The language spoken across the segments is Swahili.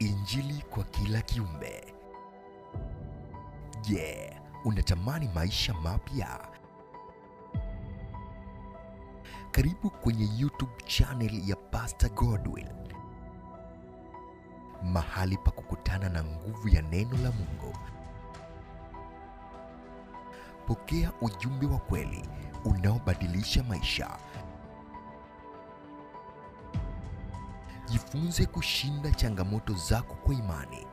Injili kwa kila kiumbe. Je, unatamani maisha mapya? Karibu kwenye YouTube channel ya Pastor Godwill, mahali pa kukutana na nguvu ya neno la Mungu. Pokea ujumbe wa kweli unaobadilisha maisha. Jifunze kushinda changamoto zako kwa imani.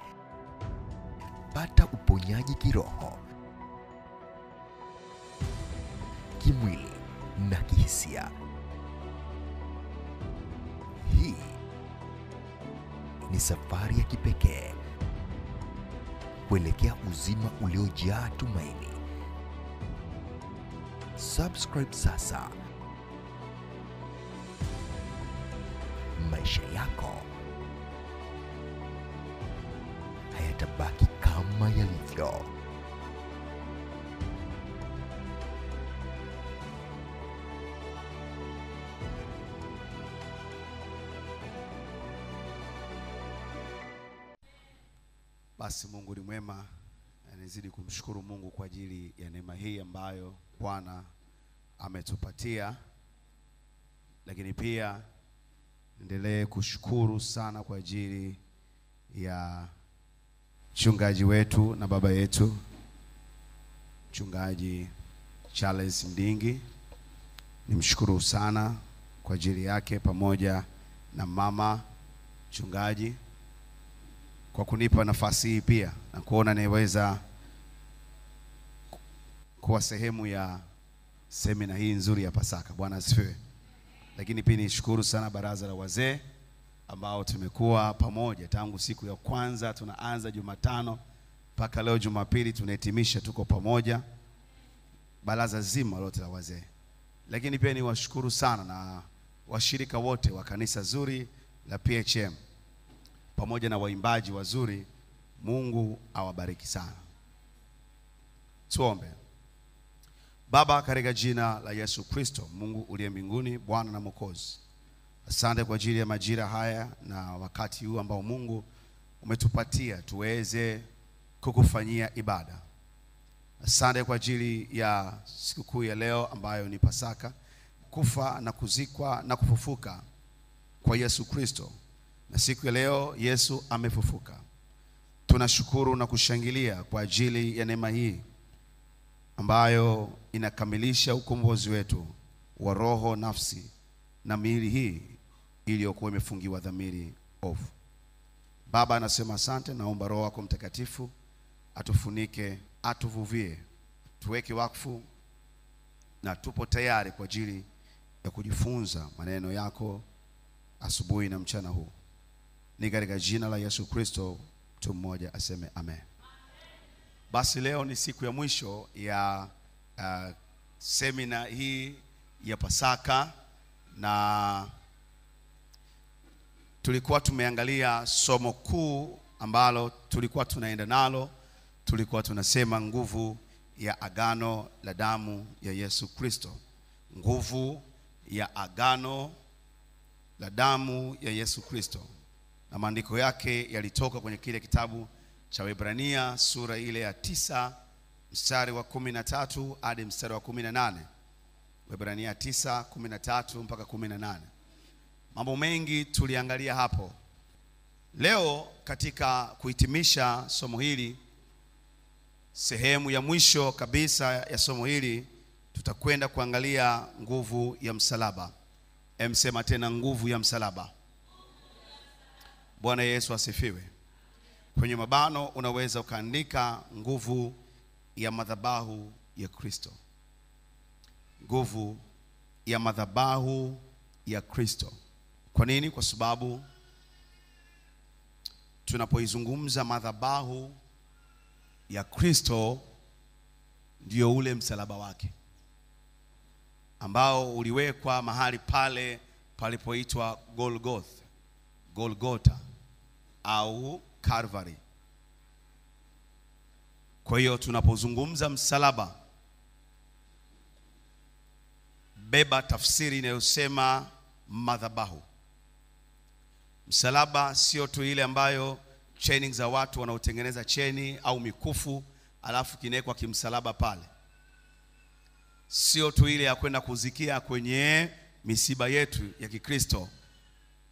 Pata uponyaji kiroho, kimwili na kihisia. Hii ni safari ya kipekee kuelekea uzima uliojaa tumaini. Subscribe sasa. Maisha yako hayatabaki kama yalivyo. Basi Mungu ni mwema, na nizidi kumshukuru Mungu kwa ajili ya neema hii ambayo Bwana ametupatia. Lakini pia endelee kushukuru sana kwa ajili ya mchungaji wetu na baba yetu, Mchungaji Charles Mdingi. Nimshukuru sana kwa ajili yake, pamoja na mama mchungaji, kwa kunipa nafasi hii pia na kuona niweza kuwa sehemu ya semina hii nzuri ya Pasaka. Bwana asifiwe. Lakini pia nishukuru sana baraza la wazee ambao tumekuwa pamoja tangu siku ya kwanza tunaanza Jumatano mpaka leo Jumapili tunahitimisha, tuko pamoja baraza zima lote la wazee. Lakini pia niwashukuru sana na washirika wote wa kanisa zuri la PHM pamoja na waimbaji wazuri. Mungu awabariki sana. Tuombe. Baba, katika jina la Yesu Kristo, Mungu uliye mbinguni, Bwana na Mwokozi, asante kwa ajili ya majira haya na wakati huu ambao Mungu umetupatia tuweze kukufanyia ibada. Asante kwa ajili ya sikukuu ya leo ambayo ni Pasaka, kufa na kuzikwa na kufufuka kwa Yesu Kristo. Na siku ya leo Yesu amefufuka. Tunashukuru na kushangilia kwa ajili ya neema hii ambayo inakamilisha ukombozi wetu wa roho, nafsi na miili hii iliyokuwa imefungiwa dhamiri ovu. Baba, anasema asante. Naomba Roho wako Mtakatifu atufunike, atuvuvie, tuweke wakfu, na tupo tayari kwa ajili ya kujifunza maneno yako asubuhi na mchana huu. Ni katika jina la Yesu Kristo mtu mmoja aseme amen. Basi leo ni siku ya mwisho ya semina hii ya Pasaka, na tulikuwa tumeangalia somo kuu ambalo tulikuwa tunaenda nalo. Tulikuwa tunasema nguvu ya agano la damu ya Yesu Kristo. Nguvu ya agano la damu ya Yesu Kristo. Na maandiko yake yalitoka kwenye kile kitabu cha Waebrania sura ile ya 9 mstari wa 13 hadi mstari wa 18. Waebrania 9:13 mpaka 18. Mambo mengi tuliangalia hapo. Leo katika kuhitimisha somo hili, sehemu ya mwisho kabisa ya somo hili, tutakwenda kuangalia nguvu ya msalaba. Emsema tena, nguvu ya msalaba. Bwana Yesu asifiwe. Kwenye mabano unaweza ukaandika nguvu ya madhabahu ya Kristo. Nguvu ya madhabahu ya Kristo. Kwa nini? Kwa sababu tunapoizungumza madhabahu ya Kristo, ndio ule msalaba wake ambao uliwekwa mahali pale palipoitwa Golgotha au Calvary. Kwa hiyo tunapozungumza msalaba, beba tafsiri inayosema madhabahu. Msalaba sio tu ile ambayo chaining za watu wanaotengeneza cheni au mikufu alafu kinekwa kimsalaba pale. Sio tu ile ya kwenda kuzikia kwenye misiba yetu ya Kikristo.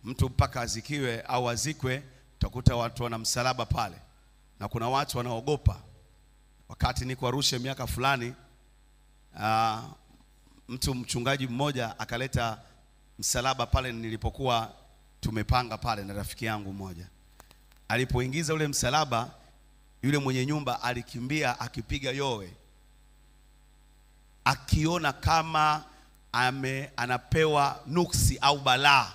Mtu mpaka azikiwe au azikwe utakuta watu wana msalaba pale. Na kuna watu wanaogopa. Wakati niko Arusha miaka fulani, mtu mchungaji mmoja akaleta msalaba pale nilipokuwa tumepanga pale na rafiki yangu mmoja. Alipoingiza ule msalaba, yule mwenye nyumba alikimbia akipiga yowe, akiona kama anapewa nuksi au balaa.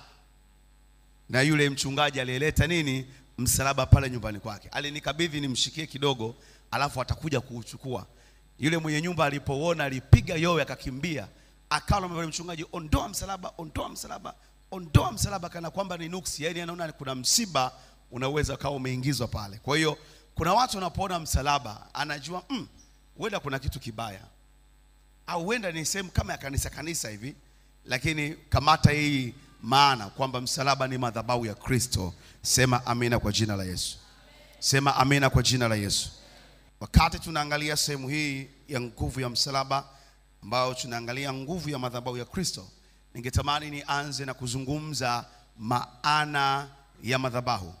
Na yule mchungaji alileta nini? Msalaba pale nyumbani kwake. Alinikabidhi nimshikie kidogo, alafu atakuja kuuchukua. Yule mwenye nyumba alipoona alipiga yowe akakimbia. Akaona yule mchungaji, ondoa msalaba, ondoa msalaba, ondoa msalaba, kana kwamba ni nuksi. Yaani anaona kuna msiba unaweza kawa umeingizwa pale. Kwa hiyo kuna watu wanapoona msalaba anajua huenda kuna kitu kibaya, au huenda ni sehemu kama ya kanisa hivi. Lakini kamata hii maana kwamba msalaba ni madhabahu ya Kristo. Sema amina kwa jina la Yesu. Sema amina kwa jina la Yesu. Wakati tunaangalia sehemu hii ya nguvu ya msalaba, ambao tunaangalia nguvu ya madhabahu ya Kristo, ningetamani nianze na kuzungumza maana ya madhabahu.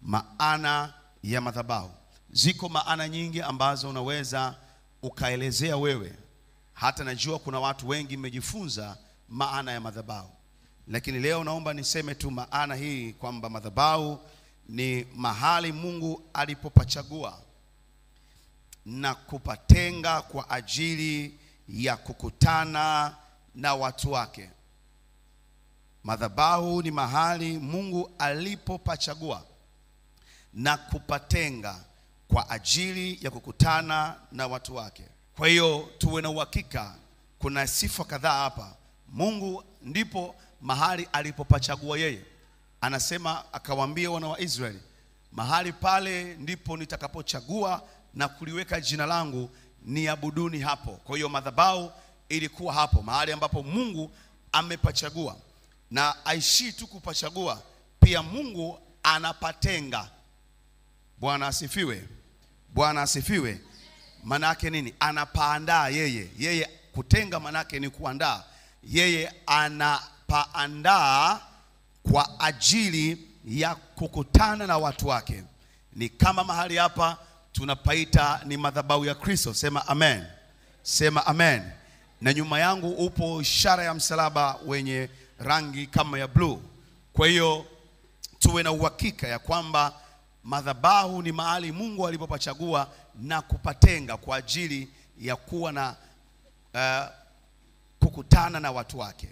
Maana ya madhabahu. Ziko maana nyingi ambazo unaweza ukaelezea wewe. Hata najua kuna watu wengi mmejifunza maana ya madhabahu. Lakini leo naomba niseme tu maana hii kwamba madhabahu ni mahali Mungu alipopachagua na kupatenga kwa ajili ya kukutana na watu wake. Madhabahu ni mahali Mungu alipopachagua na kupatenga kwa ajili ya kukutana na watu wake. Kwa hiyo tuwe na uhakika, kuna sifa kadhaa hapa. Mungu ndipo mahali alipopachagua yeye. Anasema akawaambia wana wa Israeli, mahali pale ndipo nitakapochagua na kuliweka jina langu, niabuduni hapo. Kwa hiyo madhabahu ilikuwa hapo, mahali ambapo Mungu amepachagua. Na aishi tu kupachagua, pia Mungu anapatenga. Bwana asifiwe. Bwana asifiwe. Maana yake nini? Anapaandaa yeye. Yeye kutenga maana yake ni kuandaa. Yeye anapaandaa kwa ajili ya kukutana na watu wake. Ni kama mahali hapa tunapaita ni madhabahu ya Kristo. Sema amen. Sema amen. Na nyuma yangu upo ishara ya msalaba wenye rangi kama ya blue. Kwa hiyo tuwe na uhakika ya kwamba madhabahu ni mahali Mungu alipopachagua na kupatenga kwa ajili ya kuwa na kukutana na watu wake.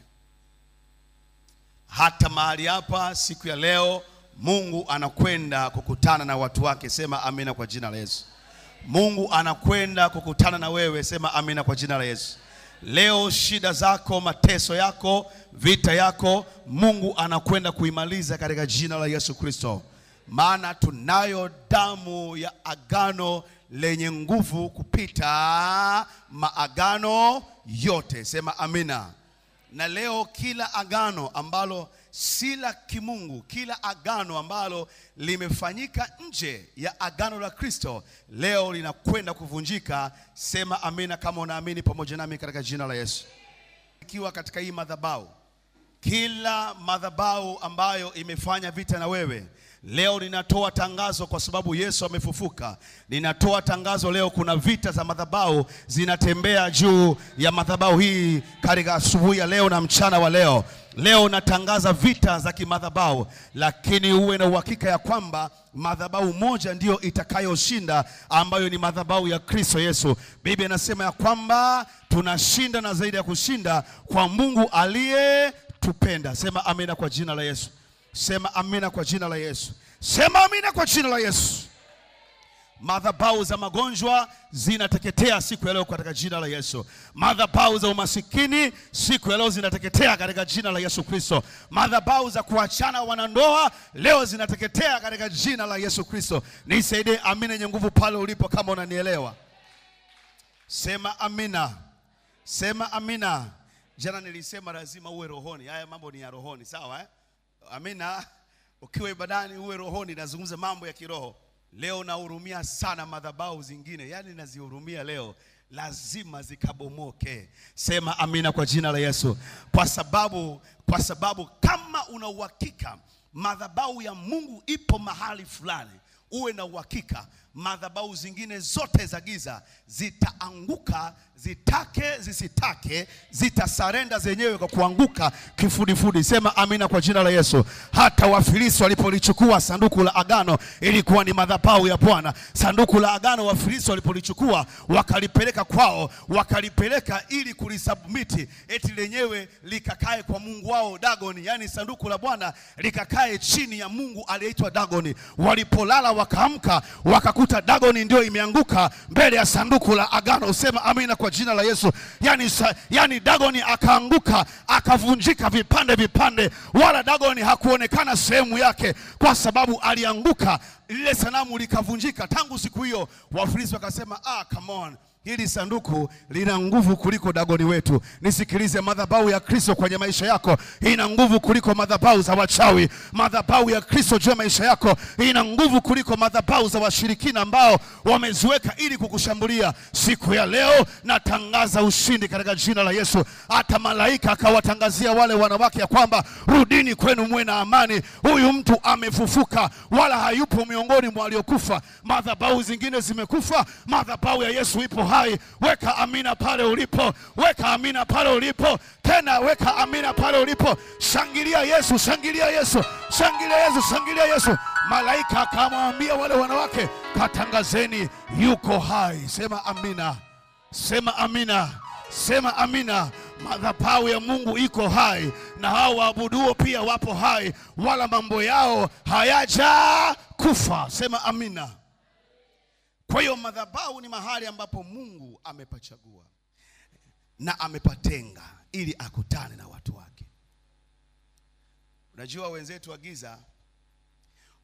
Hata mahali hapa siku ya leo Mungu anakwenda kukutana na watu wake. Sema amina kwa jina la Yesu. Mungu anakwenda kukutana na wewe. Sema amina kwa jina la Yesu. Leo shida zako, mateso yako, vita yako, Mungu anakwenda kuimaliza katika jina la Yesu Kristo. Maana tunayo damu ya agano lenye nguvu kupita maagano yote. Sema amina. Na leo kila agano ambalo si la kimungu, kila agano ambalo limefanyika nje ya agano la Kristo, leo linakwenda kuvunjika. Sema amina kama unaamini pamoja nami katika jina la Yesu. Ikiwa katika hii madhabahu, kila madhabahu ambayo imefanya vita na wewe, leo ninatoa tangazo kwa sababu Yesu amefufuka. Ninatoa tangazo leo, kuna vita za madhabahu zinatembea juu ya madhabahu hii katika asubuhi ya leo na mchana wa leo. Leo natangaza vita za kimadhabahu, lakini uwe na uhakika ya kwamba madhabahu moja ndio itakayoshinda, ambayo ni madhabahu ya Kristo Yesu. Biblia inasema ya kwamba tunashinda na zaidi ya kushinda kwa Mungu aliyetupenda. Sema amina kwa jina la Yesu. Sema amina kwa jina la Yesu. Sema amina kwa jina la Yesu. Madhabahu za magonjwa zinateketea siku ya leo katika jina la Yesu. Madhabahu za umasikini siku ya leo zinateketea katika jina la Yesu Kristo. Madhabahu za kuachana wanandoa leo zinateketea katika jina la Yesu Kristo. Nisaidie amina yenye nguvu pale ulipo kama unanielewa. Sema amina. Sema amina. Jana nilisema lazima uwe rohoni. Haya mambo ni ya rohoni, sawa eh? Amina. Ukiwa ibadani uwe rohoni. Nazungumza mambo ya kiroho. Leo nahurumia sana madhabahu zingine. Yaani nazihurumia leo. Lazima zikabomoke. Sema amina kwa jina la Yesu. Kwa sababu kama una uhakika madhabahu ya Mungu ipo mahali fulani, uwe na uhakika madhabahu zingine zote za giza zitaanguka, zitake zisitake, zitasarenda zenyewe kwa kuanguka kifudifudi. Sema amina kwa jina la Yesu. Hata Wafilisti walipolichukua sanduku la agano, ilikuwa ni madhabahu ya Bwana. Sanduku la agano Wafilisti walipolichukua wakalipeleka kwao, wakalipeleka ili kulisubmiti, eti lenyewe likakae kwa mungu wao Dagoni. Yani sanduku la Bwana likakae chini ya mungu aliyeitwa Dagoni. Walipolala wakaamka, wakakuta Dagoni ndio imeanguka mbele ya sanduku la agano. Sema amina kwa jina la Yesu. Yani Dagoni akaanguka, akavunjika vipande, wala Dagoni hakuonekana sehemu yake, kwa sababu alianguka, lile sanamu likavunjika. Tangu siku hiyo Wafilisti wakasema, come on, hili sanduku lina nguvu kuliko Dagoni wetu. Nisikilize, madhabahu ya Kristo kwenye maisha yako ina nguvu kuliko madhabahu za wachawi. Madhabahu ya Kristo juu ya maisha yako ina nguvu kuliko madhabahu za washirikina ambao wameziweka ili kukushambulia. Siku ya leo natangaza ushindi katika jina la Yesu. Hata malaika akawatangazia wale wanawake ya kwamba rudini kwenu muwe na amani. Huyu mtu amefufuka, wala hayupo miongoni mwa waliokufa. Madhabahu zingine zimekufa, madhabahu ya Yesu ipo hai. Weka amina pale ulipo. Weka amina pale ulipo. Tena weka amina pale ulipo. Shangilia Yesu, shangilia Yesu, shangilia Yesu, shangilia Yesu. Malaika akamwambia wale wanawake, katangazeni yuko hai. Sema amina. Sema amina. Sema amina. Madhabahu ya Mungu iko hai, na hao waabuduo pia wapo hai, wala mambo yao hayaja kufa. Sema amina. Kwa hiyo madhabahu ni mahali ambapo Mungu amepachagua na amepatenga ili akutane na watu wake. Unajua wenzetu wa giza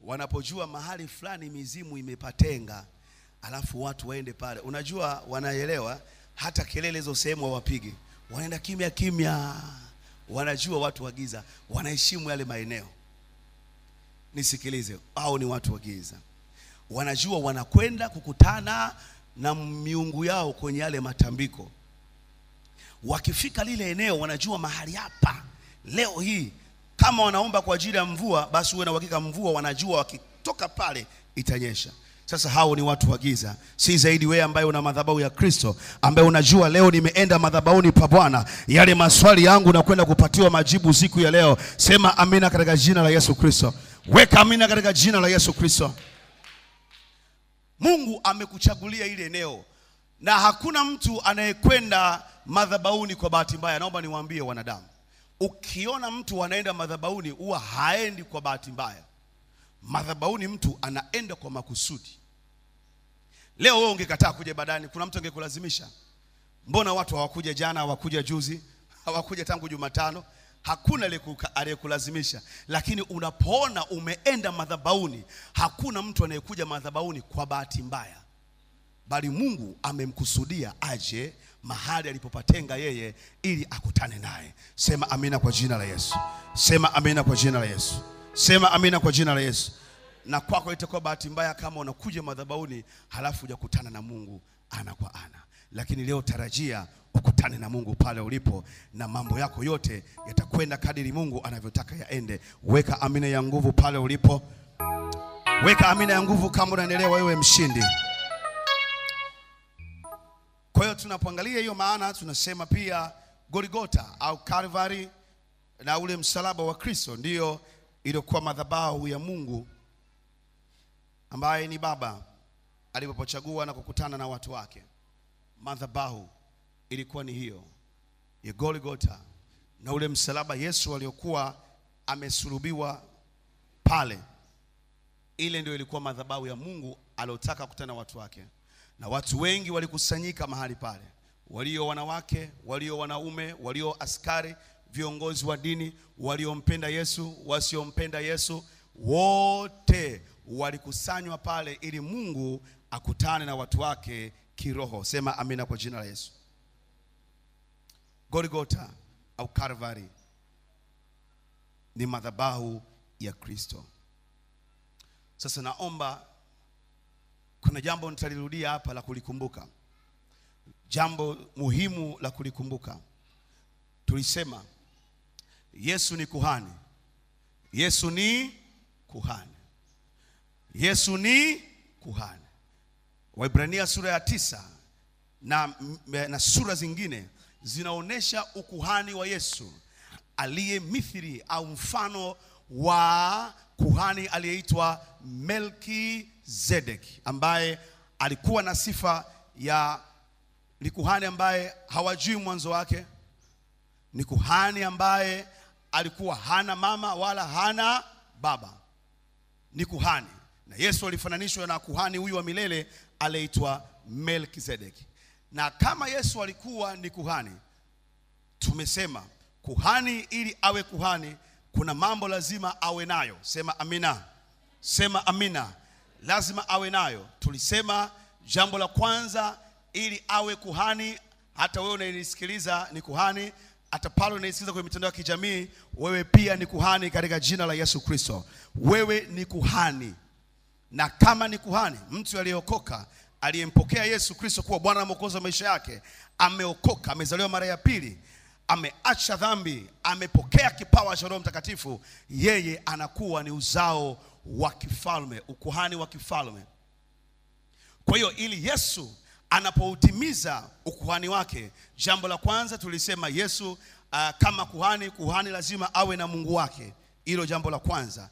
wanapojua mahali fulani mizimu imepatenga, alafu watu waende pale, unajua wanaelewa, hata kelele hizo sehemu hawapigi, wanaenda kimya kimya. Wanajua watu wa giza wanaheshimu yale maeneo. Nisikilize, hao ni watu wa giza. Wanajua wanakwenda kukutana na miungu yao kwenye yale matambiko. Wakifika lile eneo wanajua mahali hapa leo hii, kama wanaomba kwa ajili ya mvua, basi uwe na uhakika mvua, wanajua wakitoka pale itanyesha. Sasa hao ni watu wa giza. Si zaidi wewe ambaye una madhabahu ya Kristo, ambaye unajua leo nimeenda madhabahuni pa Bwana, yale maswali yangu na kwenda kupatiwa majibu siku ya leo. Sema amina katika jina la Yesu Kristo. Weka amina katika jina la Yesu Kristo. Mungu amekuchagulia ile eneo, na hakuna mtu anayekwenda madhabahuni kwa bahati mbaya. Naomba niwaambie wanadamu, ukiona mtu anaenda madhabahuni huwa haendi kwa bahati mbaya. Madhabahuni mtu anaenda kwa makusudi. Leo wewe ungekataa kuja ibadani, kuna mtu angekulazimisha. Mbona watu hawakuja jana, hawakuja juzi, hawakuja tangu Jumatano? Hakuna aliyekulazimisha. Lakini unapoona umeenda madhabahuni, hakuna mtu anayekuja madhabahuni kwa bahati mbaya, bali Mungu amemkusudia aje mahali alipopatenga yeye ili akutane naye. Sema amina kwa jina la Yesu. Sema amina kwa jina la Yesu. Sema amina kwa jina la Yesu. Na kwako itakuwa bahati mbaya kama unakuja madhabahuni halafu hujakutana na Mungu ana kwa ana. Lakini leo tarajia ukutane na Mungu pale ulipo, na mambo yako yote yatakwenda kadiri Mungu anavyotaka yaende. Weka amina ya nguvu pale ulipo. Weka amina ya nguvu kama unaelewa wewe mshindi. Kwa hiyo tunapoangalia hiyo maana, tunasema pia Golgotha au Calvary na ule msalaba wa Kristo ndio ilikuwa madhabahu ya Mungu ambaye ni Baba alipochagua na kukutana na watu wake. Madhabahu ilikuwa ni hiyo ya Golgotha, na ule msalaba Yesu aliokuwa amesulubiwa pale. Ile ndio ilikuwa madhabahu ya Mungu aliyotaka kukutana na watu wake. Na watu wengi walikusanyika mahali pale, walio wanawake, walio wanaume, walio askari, viongozi wa dini, waliompenda Yesu, wasiompenda Yesu, wote walikusanywa pale ili Mungu akutane na watu wake kiroho. Sema amina kwa jina la Yesu. Golgotha au Calvary ni madhabahu ya Kristo. Sasa naomba, kuna jambo nitalirudia hapa la kulikumbuka. Jambo muhimu la kulikumbuka. Tulisema Yesu ni kuhani. Yesu ni kuhani. Yesu ni kuhani. Waebrania sura ya 9 na sura zingine zinaonesha ukuhani wa Yesu, aliye mithili au mfano wa kuhani aliyeitwa Melkizedeki, ambaye alikuwa na sifa ya ni kuhani ambaye hawajui mwanzo wake. Ni kuhani ambaye alikuwa hana mama wala hana baba. Ni kuhani. Na Yesu alifananishwa na kuhani huyu wa milele aliyeitwa Melkizedeki. Na kama Yesu alikuwa ni kuhani, tumesema kuhani ili awe kuhani kuna mambo lazima awe nayo. Sema amina. Sema amina. Lazima awe nayo. Tulisema jambo la kwanza, ili awe kuhani, hata wewe unayenisikiliza ni kuhani, hata pale unayenisikiliza kwenye mitandao ya kijamii, wewe pia ni kuhani katika jina la Yesu Kristo. Wewe ni kuhani. Na kama ni kuhani, mtu aliyeokoka, aliyempokea Yesu Kristo kuwa Bwana na Mwokozi wa maisha yake, ameokoka, amezaliwa mara ya pili, ameacha dhambi, amepokea kipawa cha Roho Mtakatifu, yeye anakuwa ni uzao wa kifalme, ukuhani wa kifalme. Kwa hiyo ili Yesu anapoutimiza ukuhani wake, jambo la kwanza tulisema Yesu kama kuhani lazima awe na Mungu wake. Hilo jambo la kwanza.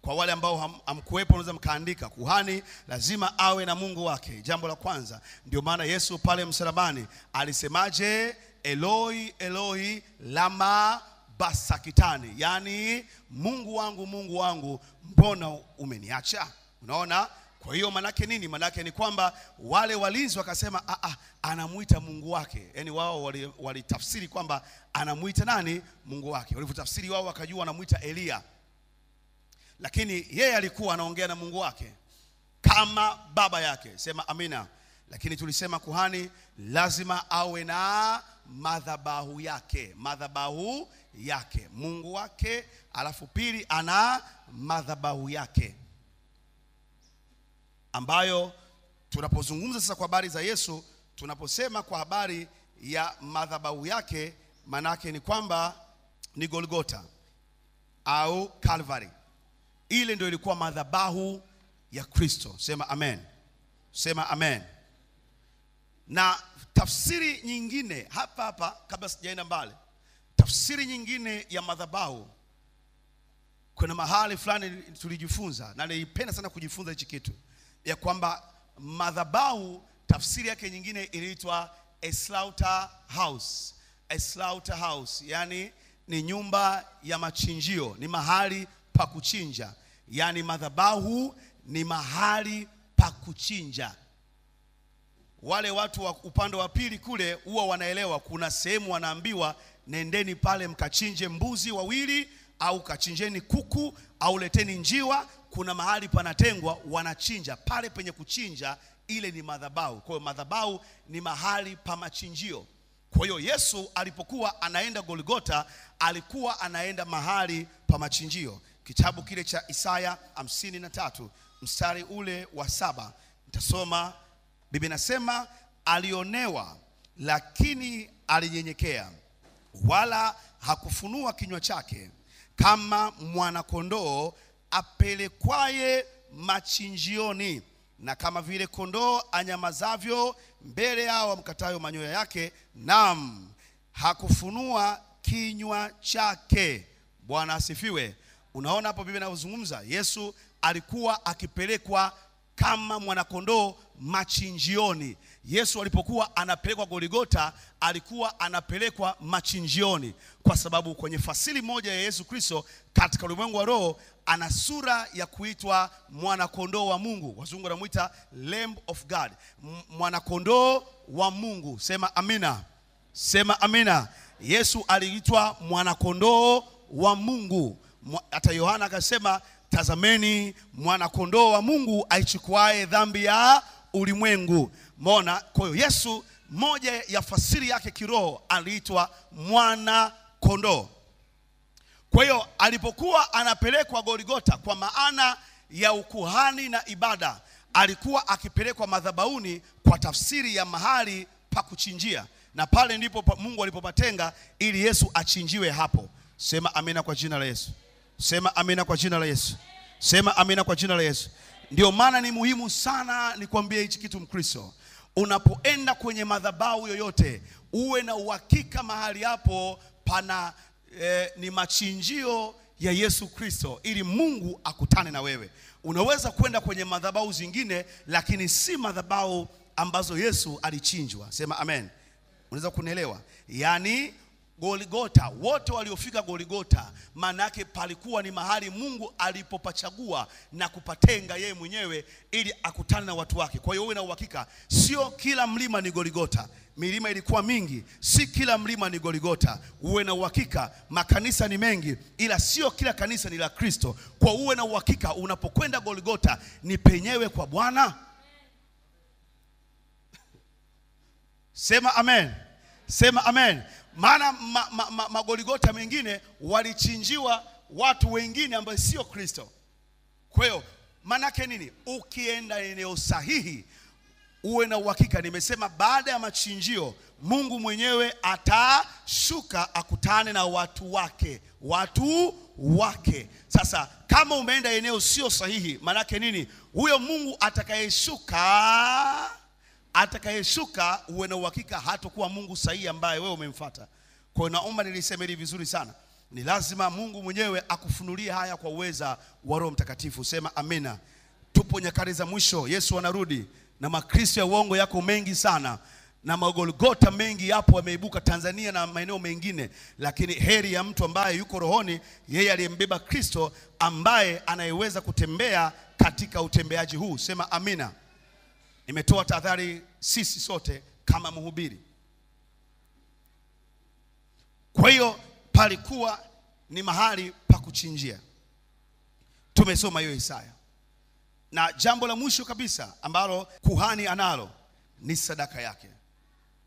Kwa wale ambao hamkuwepo unaweza mkaandika, kuhani lazima awe na Mungu wake. Jambo la kwanza. Ndio maana Yesu pale msalabani alisemaje? Eloi Eloi lama basakitani, yani Mungu wangu mbona umeniacha? Unaona? Kwa hiyo manake nini? Manake ni kwamba wale walinzi wakasema anamuita Mungu wake. Yani wao walitafsiri kwamba anamuita nani? Mungu wake. Walivyotafsiri wao wakajua anamuita Elia. Lakini yeye alikuwa anaongea na Mungu wake kama baba yake. Sema amina. Lakini tulisema kuhani lazima awe na madhabahu yake. Madhabahu yake, Mungu wake, alafu pili ana madhabahu yake, ambayo tunapozungumza sasa kwa habari za Yesu, tunaposema kwa habari ya madhabahu yake, manake ni kwamba ni Golgotha au Calvary. Ile ndio ilikuwa madhabahu ya Kristo. Sema amen. Sema amen. Na tafsiri nyingine hapa kabla sijaenda mbali, tafsiri nyingine ya madhabahu, kuna mahali fulani tulijifunza na nilipenda sana kujifunza hichi kitu, ya kwamba madhabahu tafsiri yake nyingine iliitwa a slaughter house. A slaughter house, yani ni nyumba ya machinjio, ni mahali pa kuchinja. Yani madhabahu ni mahali pa kuchinja. Wale watu wa upande wa pili kule huwa wanaelewa, kuna sehemu wanaambiwa nendeni pale mkachinje mbuzi wawili, au kachinjeni kuku, au leteni njiwa. Kuna mahali panatengwa wanachinja pale, penye kuchinja ile ni madhabahu. Kwa hiyo madhabahu ni mahali pa machinjio. Kwa hiyo Yesu alipokuwa anaenda Golgotha, alikuwa anaenda mahali pa machinjio. Kitabu kile cha Isaya 53 mstari ule wa 7 nitasoma. Biblia inasema alionewa lakini alinyenyekea, wala hakufunua kinywa chake, kama mwana kondoo apelekwaye machinjioni, na kama vile kondoo anyamazavyo mbele yao wamkatayo manyoya yake, naam, hakufunua kinywa chake. Bwana asifiwe. Unaona hapo Biblia inazungumza Yesu alikuwa akipelekwa kama mwanakondoo machinjioni. Yesu alipokuwa anapelekwa Golgotha, alikuwa anapelekwa machinjioni, kwa sababu kwenye fasili moja ya Yesu Kristo katika ulimwengu wa roho ana sura ya kuitwa mwanakondoo wa Mungu. Wazungu wanamuita Lamb of God, mwanakondoo wa Mungu. Sema amina. Sema amina. Yesu aliitwa mwanakondoo wa Mungu. Hata Yohana akasema, tazameni mwanakondoo wa Mungu aichukuae dhambi ya ulimwengu. Umeona? Kwa hiyo Yesu, moja ya fasiri yake kiroho, aliitwa mwana kondoo. Kwa hiyo alipokuwa anapelekwa Golgotha, kwa maana ya ukuhani na ibada, alikuwa akipelekwa madhabahuni kwa tafsiri ya mahali pa kuchinjia, na pale ndipo Mungu alipopatenga ili Yesu achinjiwe hapo. Sema amina kwa jina la Yesu. Sema amina kwa jina la Yesu. Sema amina kwa jina la Yesu. Ndio maana ni muhimu sana nikwambie hichi kitu, Mkristo, unapoenda kwenye madhabahu yoyote uwe na uhakika mahali hapo pana ni machinjio ya Yesu Kristo, ili Mungu akutane na wewe. Unaweza kwenda kwenye madhabahu zingine, lakini si madhabahu ambazo Yesu alichinjwa. Sema amen. Unaweza kunielewa? Yani Golgotha, wote waliofika Golgotha, maana yake palikuwa ni mahali Mungu alipopachagua na kupatenga yeye mwenyewe ili akutane na watu wake. Kwa hiyo uwe na uhakika, sio kila mlima ni Golgotha. Milima ilikuwa mingi, si kila mlima ni Golgotha. Uwe na uhakika, makanisa ni mengi, ila sio kila kanisa ni la Kristo. Kwa uwe na uhakika, unapokwenda Golgotha ni penyewe kwa Bwana. Sema amen. Sema amen. Maana magolgotha mengine walichinjiwa watu wengine ambao sio Kristo. Kwa hiyo maana yake nini? Ukienda eneo sahihi uwe na uhakika, nimesema baada ya machinjio Mungu mwenyewe atashuka akutane na watu wake. Watu wake. Sasa kama umeenda eneo sio sahihi, maana yake nini? Huyo Mungu atakayeshuka uwe na uhakika hatakuwa Mungu sahihi ambaye wewe umemfuata. Kwa hiyo naomba niliseme hili vizuri sana. Ni lazima Mungu mwenyewe akufunulie haya kwa uweza wa Roho Mtakatifu. Sema amina. Tupo nyakati za mwisho, Yesu anarudi, na makristo ya uongo yako mengi sana, na magolgotha mengi yapo yameibuka Tanzania na maeneo mengine, lakini heri ya mtu ambaye yuko rohoni, yeye aliyembeba Kristo, ambaye anayeweza kutembea katika utembeaji huu. Sema amina. Nimetoa tahadhari sisi sote kama mhubiri. Kwa hiyo palikuwa ni mahali pa kuchinjia. Tumesoma hiyo Isaya. Na jambo la mwisho kabisa ambalo kuhani analo ni sadaka yake.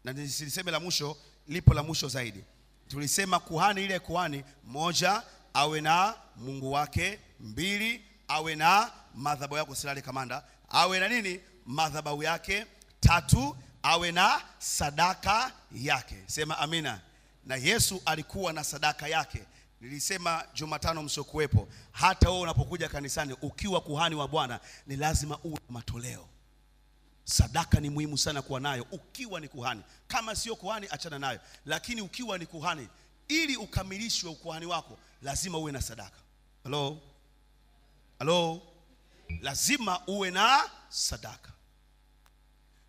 Na nilisema la mwisho, lipo la mwisho zaidi. Tulisema kuhani, ile kuhani, moja, awe na Mungu wake; mbili, awe na madhabahu yako silale kamanda, awe na nini? Madhabahu yake; tatu, awe na sadaka yake. Sema amina. Na Yesu alikuwa na sadaka yake. Nilisema Jumatano msiokuwepo, hata wewe unapokuja kanisani ukiwa kuhani wa Bwana ni lazima uwe na matoleo. Sadaka ni muhimu sana kuwa nayo ukiwa ni kuhani. Kama sio kuhani achana nayo, lakini ukiwa ni kuhani, ili ukamilishwe ukuhani wako lazima uwe na sadaka. Hello? Hello? Lazima uwe na sadaka.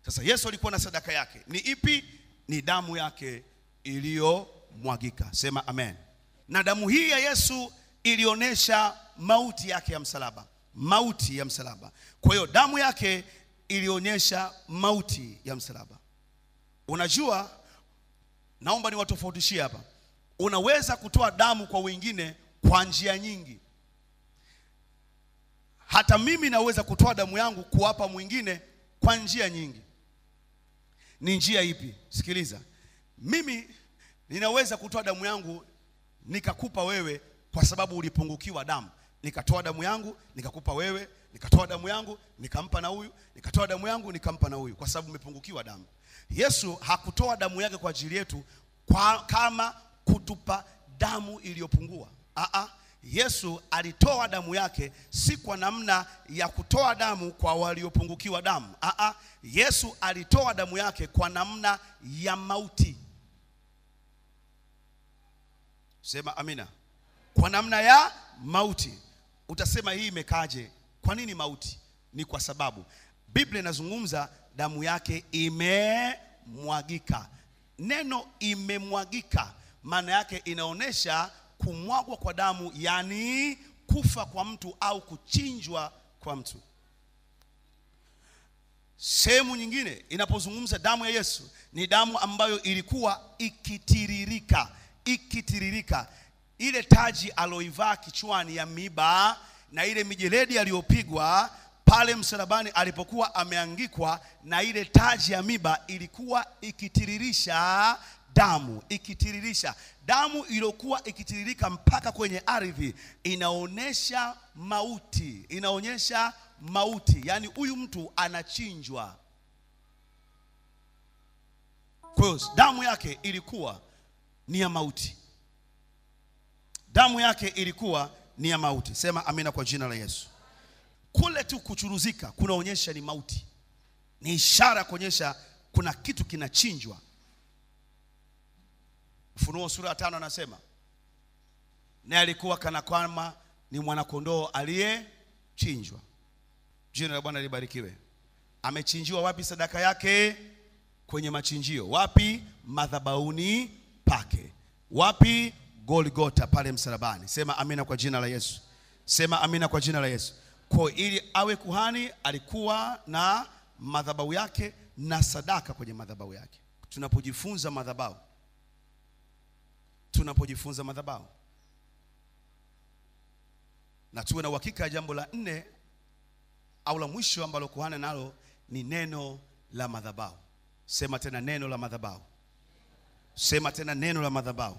Sasa Yesu alikuwa na sadaka yake. Ni ipi? Ni damu yake iliyomwagika. Sema amen. Na damu hii ya Yesu ilionyesha mauti yake ya msalaba. Mauti ya msalaba. Kwa hiyo damu yake ilionyesha mauti ya msalaba. Unajua, naomba niwatofautishie hapa. Unaweza kutoa damu kwa wengine kwa njia nyingi. Hata mimi naweza kutoa damu yangu kuwapa mwingine kwa njia nyingi. Ni njia ipi? Sikiliza. Mimi ninaweza kutoa damu yangu nikakupa wewe kwa sababu ulipungukiwa damu. Nikatoa damu yangu nikakupa wewe, nikatoa damu yangu nikampa na huyu, nikatoa damu yangu nikampa na huyu kwa sababu umepungukiwa damu. Yesu hakutoa damu yake kwa ajili yetu kama kutupa damu iliyopungua. Yesu alitoa damu yake si kwa namna ya kutoa damu kwa waliopungukiwa damu. Yesu alitoa damu yake kwa namna ya mauti. Sema amina. Kwa namna ya mauti. Utasema hii imekaje? Kwa nini mauti? Ni kwa sababu Biblia inazungumza damu yake imemwagika. Neno imemwagika maana yake inaonesha kumwagwa kwa damu, yani kufa kwa mtu au kuchinjwa kwa mtu. Sehemu nyingine inapozungumza damu ya Yesu ni damu ambayo ilikuwa ikitiririka. Ile taji aloivaa kichwani ya miba na ile mijeledi aliyopigwa pale msalabani alipokuwa ameangikwa, na ile taji ya miba ilikuwa ikitiririsha damu ikitiririsha. Damu iliyokuwa ikitiririka mpaka kwenye ardhi inaonyesha mauti, inaonyesha mauti. Yani huyu mtu anachinjwa. Kwa hiyo damu yake ilikuwa ni ya mauti. Damu yake ilikuwa ni ya mauti. Sema amina kwa jina la Yesu. Kule tu kuchuruzika kunaonyesha ni mauti. Ni ishara kuonyesha kuna kitu kinachinjwa. Ufunuo sura ya 5 anasema, naye alikuwa kana kwamba ni mwanakondoo aliyechinjwa. Jina la Bwana libarikiwe. Amechinjiwa wapi sadaka yake? Kwenye machinjio. Wapi? Madhabahuni pake. Wapi? Golgotha, pale msalabani. Sema amina kwa jina la Yesu. Sema amina kwa jina la Yesu. Kwa ili awe kuhani alikuwa na madhabahu yake na sadaka kwenye madhabahu yake. Tunapojifunza madhabahu na tuwe na uhakika ya jambo la 4 au la mwisho ambalo kuhani nalo ni neno la madhabahu. Sema tena neno la madhabahu. Sema tena neno la madhabahu.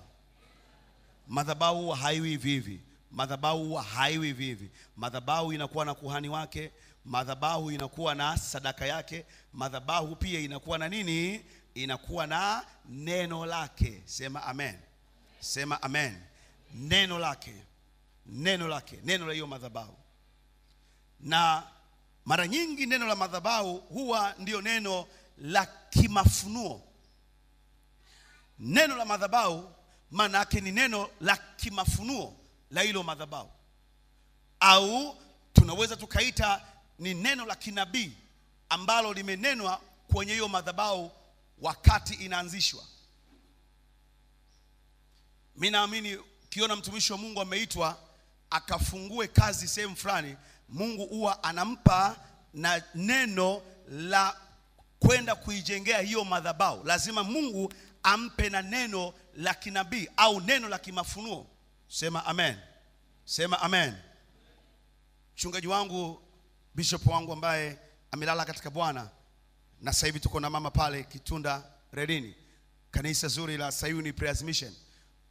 Madhabahu haiwi vivi. Madhabahu haiwi vivi. Madhabahu inakuwa na kuhani wake. Madhabahu inakuwa na sadaka yake. Madhabahu pia inakuwa na nini? Inakuwa na neno lake. Sema amen. Sema amen. Neno lake. Neno lake. Neno la hiyo madhabahu. Na mara nyingi neno la madhabahu huwa ndio neno la kimafunuo. Neno la madhabahu maana yake ni neno la kimafunuo la hilo madhabahu. Au tunaweza tukaita ni neno la kinabii ambalo limenenwa kwenye hiyo madhabahu wakati inaanzishwa. Mimi naamini kiona mtumishi wa Mungu ameitwa akafungue kazi sehemu fulani, Mungu huwa anampa na neno la kwenda kuijengea hiyo madhabahu. Lazima Mungu ampe na neno la kinabii au neno la kimafunuo. Sema amen. Sema amen. Mchungaji wangu, bishop wangu ambaye amelala katika Bwana, na sasa hivi tuko na mama pale Kitunda Redini, kanisa zuri la Sayuni Prayer Mission.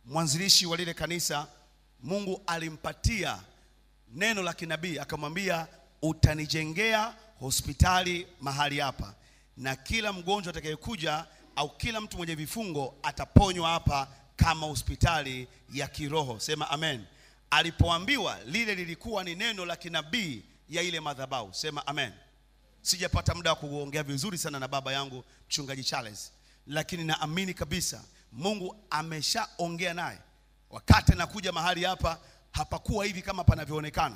Mwanzilishi wa lile kanisa, Mungu alimpatia neno la kinabii, akamwambia utanijengea hospitali mahali hapa, na kila mgonjwa atakayekuja au kila mtu mwenye vifungo ataponywa hapa kama hospitali ya kiroho. Sema amen. Alipoambiwa, lile lilikuwa ni neno la kinabii ya ile madhabahu. Sema amen. Sijapata muda wa kuongea vizuri sana na baba yangu mchungaji Charles, lakini naamini kabisa Mungu ameshaongea naye. Wakati anakuja mahali hapa hapakuwa hivi kama panavyoonekana.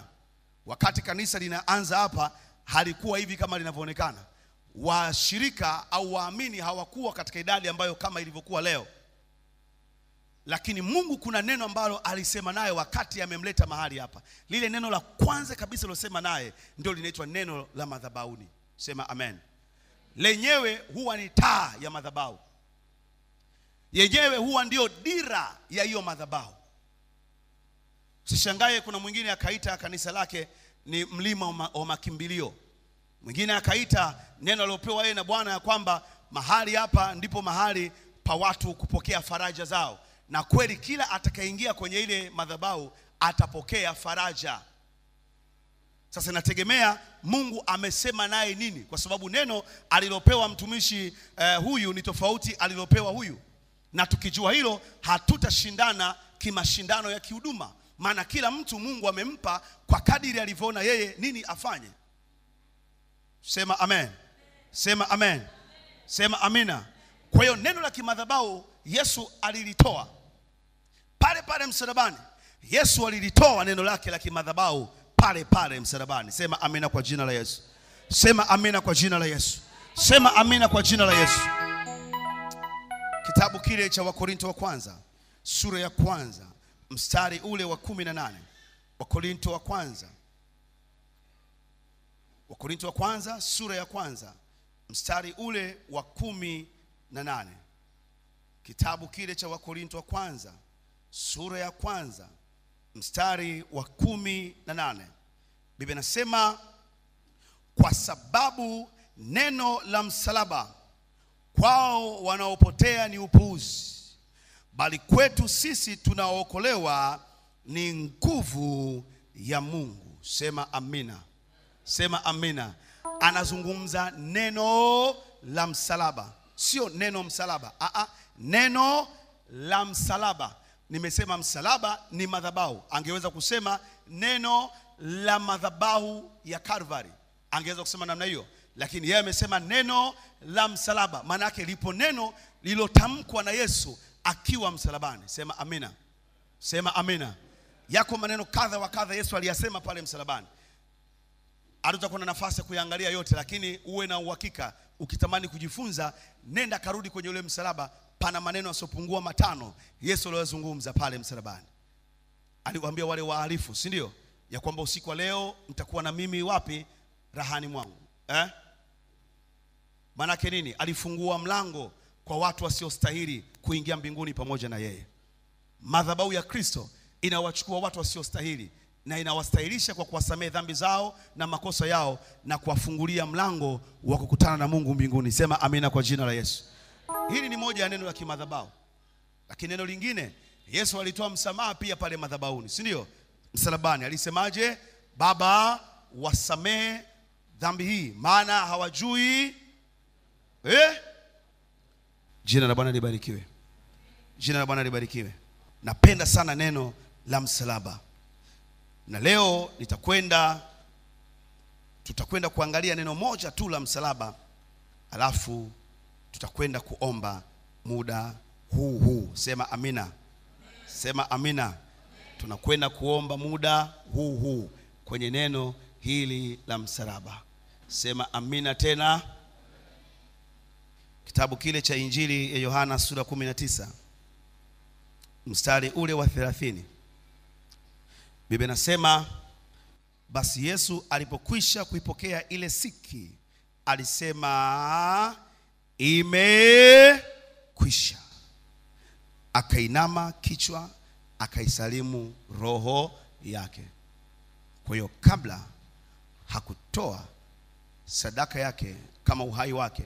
Wakati kanisa linaanza hapa halikuwa hivi kama linavyoonekana. Washirika au waamini hawakuwa katika idadi ambayo kama ilivyokuwa leo. Lakini Mungu kuna neno ambalo alisema naye wakati amemleta mahali hapa. Lile neno la kwanza kabisa alosema naye ndio linaitwa neno la madhabahuni. Sema amen. Lenyewe huwa ni taa ya madhabahu. Yenyewe huwa ndio dira ya hiyo madhabahu. Usishangae kuna mwingine akaita kanisa lake ni mlima wa makimbilio. Mwingine akaita neno alilopewa yeye na Bwana ya kwamba mahali hapa ndipo mahali pa watu kupokea faraja zao. Na kweli kila atakayeingia kwenye ile madhabahu atapokea faraja. Sasa nategemea Mungu amesema naye nini, kwa sababu neno alilopewa mtumishi huyu ni tofauti alilopewa huyu. Na tukijua hilo hatutashindana kimashindano ya kihuduma, maana kila mtu Mungu amempa kwa kadiri alivyoona yeye nini afanye. Sema amen. Sema amen. Sema amina. Kwa hiyo neno la kimadhabahu Yesu alilitoa pale pale msalabani. Yesu alilitoa neno lake la kimadhabahu pale pale msalabani. Sema amina kwa jina la Yesu. Sema amina kwa jina la Yesu. Sema amina kwa jina la Yesu. Kitabu kile cha Wakorinto wa kwanza sura ya kwanza mstari ule wa 18. Wakorinto wa kwanza. Wakorinto wa kwanza sura ya kwanza mstari ule wa 18. Kitabu kile cha Wakorinto wa kwanza sura ya kwanza mstari wa 18. Biblia inasema, kwa sababu neno la msalaba kwao wanaopotea ni upuuzi, bali kwetu sisi tunaookolewa ni nguvu ya Mungu. Sema amina. Sema amina. Anazungumza neno la msalaba, sio neno msalaba. Neno la msalaba. Nimesema msalaba ni madhabahu. Angeweza kusema neno la madhabahu ya Calvary, angeweza kusema namna hiyo, lakini yeye amesema neno la msalaba. Maana yake lipo neno lilotamkwa na Yesu akiwa msalabani. Sema amina. Sema amina. Yako maneno kadha wa kadha Yesu aliyasema pale msalabani. Hatutakuwa na nafasi ya kuangalia yote, lakini uwe na uhakika ukitamani kujifunza, nenda karudi kwenye ule msalaba. Pana maneno yasiyopungua 5 Yesu aliyozungumza pale msalabani. Aliwaambia wale wahalifu, si ndio, ya kwamba usiku wa leo mtakuwa na mimi wapi? Rahani mwangu. Maana yake nini? Alifungua mlango kwa watu wasiostahili kuingia mbinguni pamoja na yeye. Madhabahu ya Kristo inawachukua watu wasiostahili na inawastahilisha kwa kuwasamehe dhambi zao na makosa yao na kuwafungulia mlango wa kukutana na Mungu mbinguni. Sema amina kwa jina la Yesu. Hili ni moja ya neno la kimadhabahu. Lakini neno lingine, Yesu alitoa msamaha pia pale madhabahuni, si ndio? Msalabani alisemaje? Baba, wasamehe dhambi hii maana hawajui. Jina la Bwana libarikiwe. Jina la Bwana libarikiwe. Napenda sana neno la msalaba. Na leo tutakwenda kuangalia neno moja tu la msalaba, alafu tutakwenda kuomba muda huu. Sema amina. Sema amina. Tunakwenda kuomba muda huu kwenye neno hili la msalaba. Sema amina tena. Kitabu kile cha Injili ya Yohana sura 19 mstari ule wa 30. Biblia inasema, basi Yesu alipokwisha kuipokea ile siki, alisema imekwisha. Akainama kichwa, akaisalimu roho yake. Kwa hiyo kabla hakutoa sadaka yake kama uhai wake,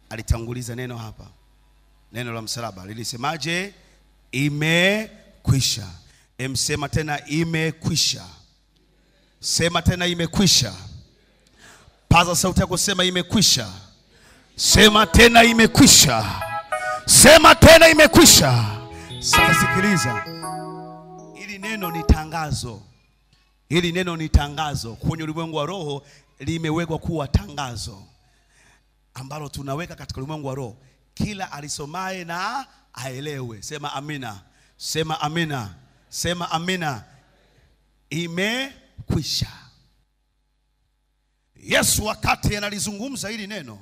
alitanguliza neno hapa. Neno la msalaba lilisemaje? Imekwisha. Sema tena imekwisha. Sema tena imekwisha. Paza sauti yako, sema imekwisha. Sema tena imekwisha. Sema tena imekwisha. Sasa sikiliza. Hili neno ni tangazo. Hili neno ni tangazo. Kwenye ulimwengu wa roho limewekwa kuwa tangazo ambalo tunaweka katika ulimwengu wa roho. Kila alisomaye na aelewe. Sema amina. Sema amina. Sema amina. Imekwisha. Yesu wakati analizungumza hili neno,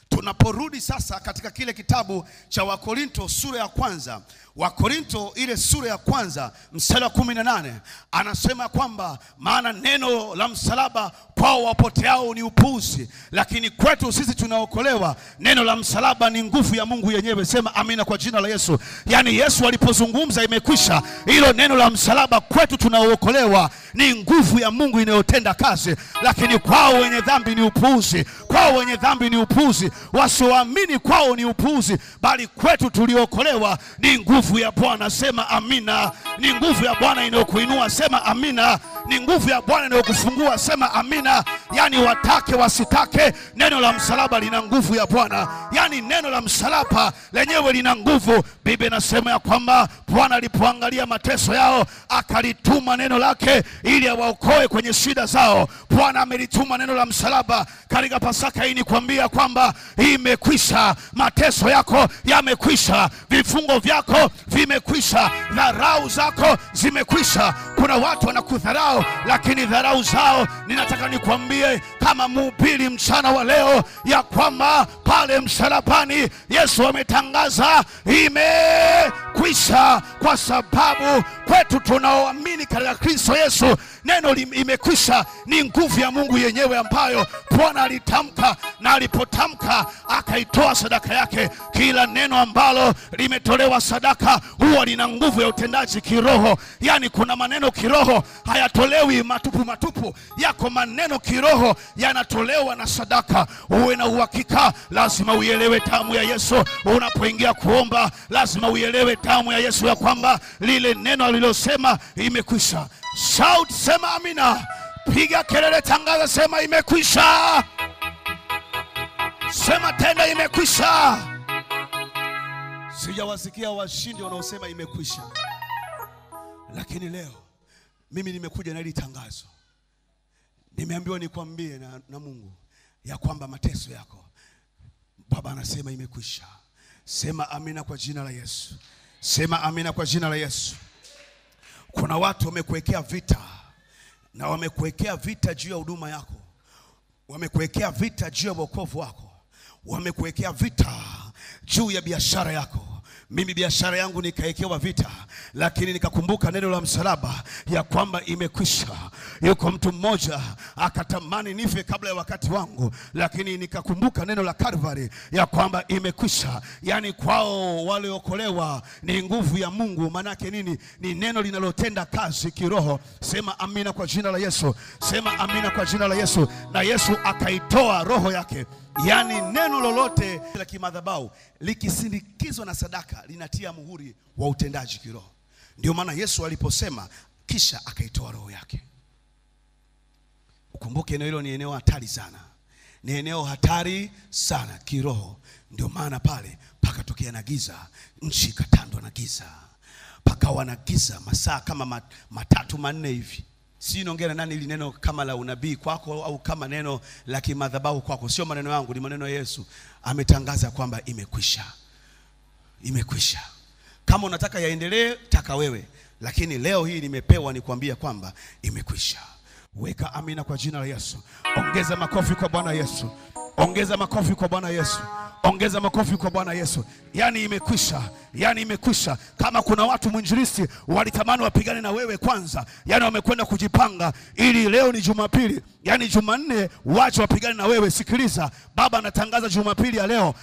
tunaporudi sasa katika kile kitabu cha Wakorinto sura ya kwanza, Wakorinto ile sura ya kwanza mstari wa 18, anasema kwamba maana neno la msalaba kwao wapoteao ni upuzi, lakini kwetu sisi tunaokolewa neno la msalaba ni nguvu ya Mungu yenyewe. Sema amina kwa jina la Yesu. Yani Yesu alipozungumza imekwisha, hilo neno la msalaba kwetu tunaookolewa ni nguvu ya Mungu inayotenda kazi, lakini kwao wenye dhambi ni upuzi. Kwao wenye dhambi ni upuzi, wasioamini kwao ni upuzi, bali kwetu tuliokolewa ni nguvu ya Bwana. Sema amina. Ni nguvu ya Bwana inayokuinua. Sema amina. Ni nguvu ya Bwana inayokufungua. Sema amina. Yani watake wasitake, neno la msalaba lina nguvu ya Bwana. Yani neno la msalaba lenyewe lina nguvu. Biblia inasema ya kwamba Bwana alipoangalia mateso yao akalituma neno lake ili awaokoe kwenye shida zao. Bwana amelituma neno la msalaba katika Pasaka hii kuambia kwamba imekwisha. Mateso yako yamekwisha, vifungo vyako vimekwisha, dharau zako zimekwisha. Kuna watu wanakudharau, lakini dharau zao ninataka nikwambie kama mhubiri mchana wa leo ya kwamba pale msalabani Yesu ametangaza imekwisha, kwa sababu kwetu tunaoamini katika Kristo Yesu neno imekwisha ni nguvu ya Mungu yenyewe ambayo Bwana alitamka, na alipotamka akaitoa sadaka yake. Kila neno ambalo limetolewa sadaka huwa lina nguvu ya utendaji kiroho. Yani kuna maneno kiroho hayatolewi matupu matupu, yako maneno kiroho yanatolewa na sadaka. Uwe na uhakika, lazima uielewe damu ya Yesu. Unapoingia kuomba lazima uielewe damu ya Yesu, ya kwamba lile neno alilosema imekwisha. Shout, sema amina. Piga kelele, tangaza, sema imekwisha. Sema tena imekwisha. Sijawasikia washindi wanaosema imekwisha. Lakini leo mimi nimekuja na hili tangazo. Nimeambiwa nikwambie na Mungu ya kwamba mateso yako Baba anasema imekwisha. Sema amina kwa jina la Yesu. Sema amina kwa jina la Yesu. Kuna watu wamekuwekea vita, na wamekuwekea vita juu ya huduma yako. Wamekuwekea vita juu ya wokovu wako. Wamekuwekea vita juu ya biashara yako. Mimi biashara yangu nikaekewa vita, lakini nikakumbuka neno la msalaba ya kwamba imekwisha. Yuko mtu mmoja akatamani nife kabla ya wakati wangu, lakini nikakumbuka neno la Calvary ya kwamba imekwisha. Yani kwao waliokolewa ni nguvu ya Mungu. Manake nini? Ni neno linalotenda kazi kiroho. Sema amina kwa jina la Yesu. Sema amina kwa jina la Yesu. Na Yesu akaitoa roho yake. Yani neno lolote la kimadhabahu likisindikizwa na sadaka linatia muhuri wa utendaji kiroho. Ndio maana Yesu aliposema kisha akaitoa roho yake. Ukumbuke eneo hilo ni eneo hatari sana. Ni eneo hatari sana kiroho. Ndio maana pale pakatokea na giza, nchi katandwa na giza. Pakawa na giza masaa kama 3-4 hivi. Si naongea nani ili neno kama la unabii kwako au kama neno la kimadhabahu kwako. Sio maneno yangu, ni maneno ya Yesu. Ametangaza kwamba imekwisha. Imekwisha. Kama unataka yaendelee, taka wewe. Lakini leo hii nimepewa nikwambia kwamba imekwisha. Weka amina kwa jina la Yesu. Ongeza makofi kwa Bwana Yesu. Ongeza makofi kwa Bwana Yesu. Ongeza makofi kwa Bwana Yesu. Yani imekwisha. Yani imekwisha. Kama kuna watu mwinjilisti walitamani wapigane na wewe kwanza, yani wamekwenda kujipanga ili leo ni Jumapili, yani Jumanne wache wapigane na wewe. Sikiliza, Baba anatangaza Jumapili ya leo.